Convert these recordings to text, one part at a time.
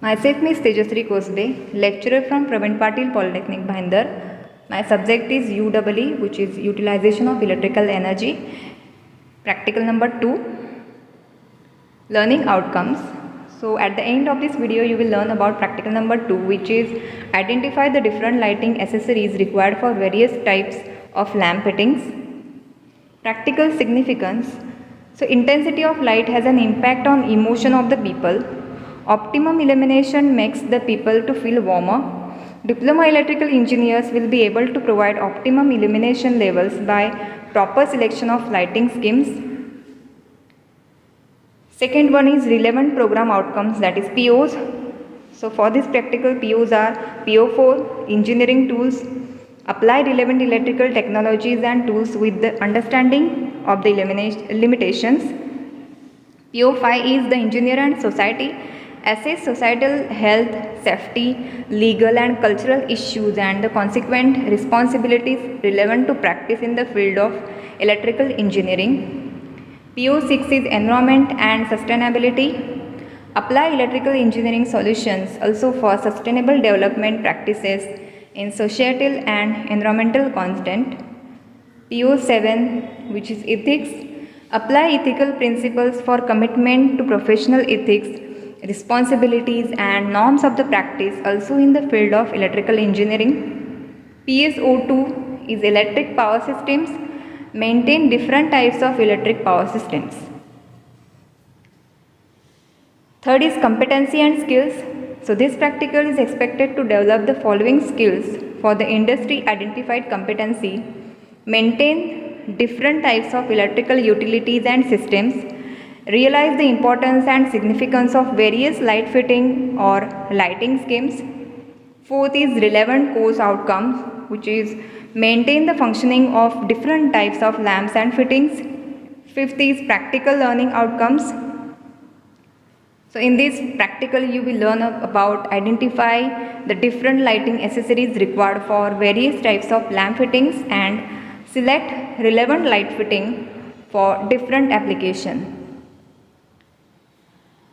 Myself Ms. Tejasri Kosbe, lecturer from Praveen Patil Polytechnic, Bhayandar. My subject is UEE, which is Utilization of Electrical Energy. Practical number 2, Learning Outcomes. So at the end of this video, you will learn about practical number 2, which is identify the different lighting accessories required for various types of lamp fittings. Practical significance. So intensity of light has an impact on emotion of the people. Optimum illumination makes the people to feel warmer. Diploma electrical engineers will be able to provide optimum illumination levels by proper selection of lighting schemes. Second one is relevant program outcomes, that is POs. So for this practical, POs are PO4, engineering tools, apply relevant electrical technologies and tools with the understanding of the limitations. PO5 is the engineer and society, assess societal health, safety, legal and cultural issues and the consequent responsibilities relevant to practice in the field of electrical engineering. PO6 is environment and sustainability. Apply electrical engineering solutions also for sustainable development practices in societal and environmental content. PO7, which is ethics. Apply ethical principles for commitment to professional ethics, responsibilities and norms of the practice also in the field of electrical engineering. PSO2 is electric power systems. Maintain different types of electric power systems. Third is competency and skills. So this practical is expected to develop the following skills for the industry identified competency. Maintain different types of electrical utilities and systems. Realize the importance and significance of various light fitting or lighting schemes. Fourth is relevant course outcomes, which is maintain the functioning of different types of lamps and fittings. Fifth is practical learning outcomes. So in this practical you will learn about identify the different lighting accessories required for various types of lamp fittings and select relevant light fitting for different application.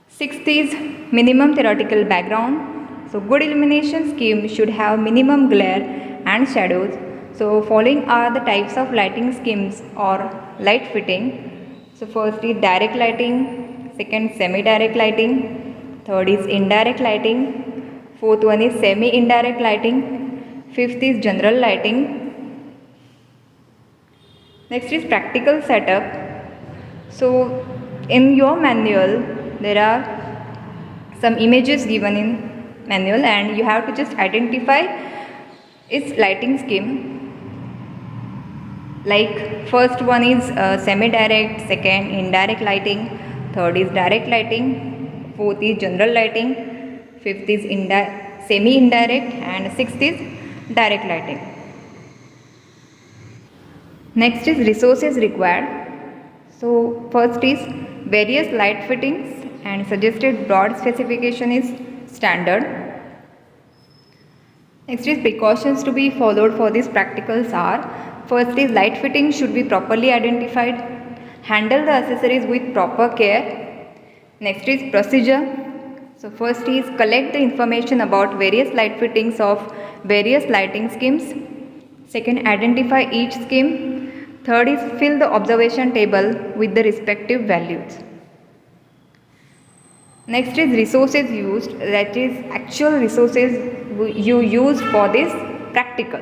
Sixth is minimum theoretical background. So good illumination scheme should have minimum glare and shadows. So following are the types of lighting schemes or light fitting. So first is direct lighting, second semi-direct lighting, third is indirect lighting, fourth one is semi-indirect lighting, fifth is general lighting. Next is practical setup. So in your manual there are some images given in manual and you have to just identify its lighting scheme. Like first one is semi-direct, second indirect lighting, third is direct lighting, fourth is general lighting, fifth is semi-indirect and sixth is direct lighting. Next is resources required. So first is various light fittings and suggested broad specification is standard. Next is precautions to be followed for these practicals are, first is light fitting should be properly identified, handle the accessories with proper care. Next is procedure. So first is collect the information about various light fittings of various lighting schemes. Second, identify each scheme. Third is fill the observation table with the respective values. Next is resources used, that is actual resources you use for this practical.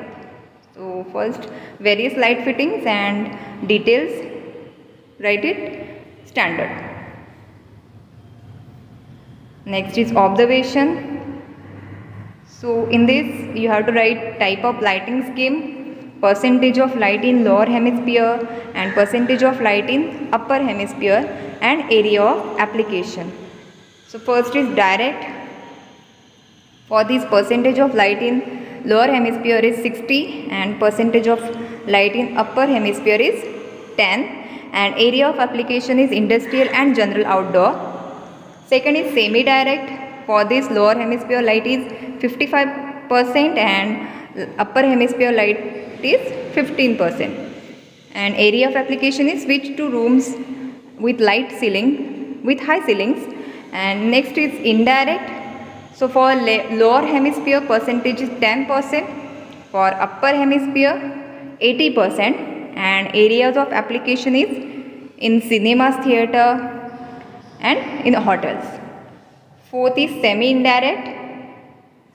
So first various light fittings and details, write it standard. Next is observation. So in this you have to write type of lighting scheme, percentage of light in lower hemisphere and percentage of light in upper hemisphere and area of application. So first is direct. For this percentage of light in lower hemisphere is 60 and percentage of light in upper hemisphere is 10 and area of application is industrial and general outdoor. Second is semi-direct. For this lower hemisphere light is 55% and upper hemisphere light is 15% and area of application is switched to rooms with high ceilings. And next is indirect. So for lower hemisphere percentage is 10%, for upper hemisphere 80%, and areas of application is in cinemas, theatre and in hotels. Fourth is semi-indirect.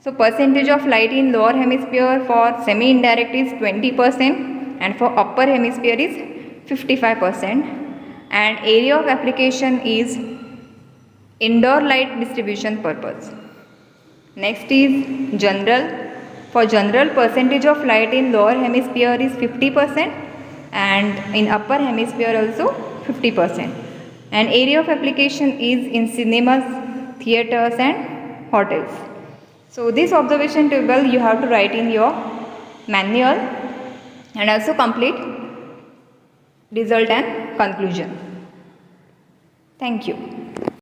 So percentage of light in lower hemisphere for semi-indirect is 20% and for upper hemisphere is 55%, and area of application is indoor light distribution purpose. Next is general. For general, percentage of light in lower hemisphere is 50% and in upper hemisphere also 50%, and area of application is in cinemas, theatres and hotels. So this observation table you have to write in your manual and also complete result and conclusion. Thank you.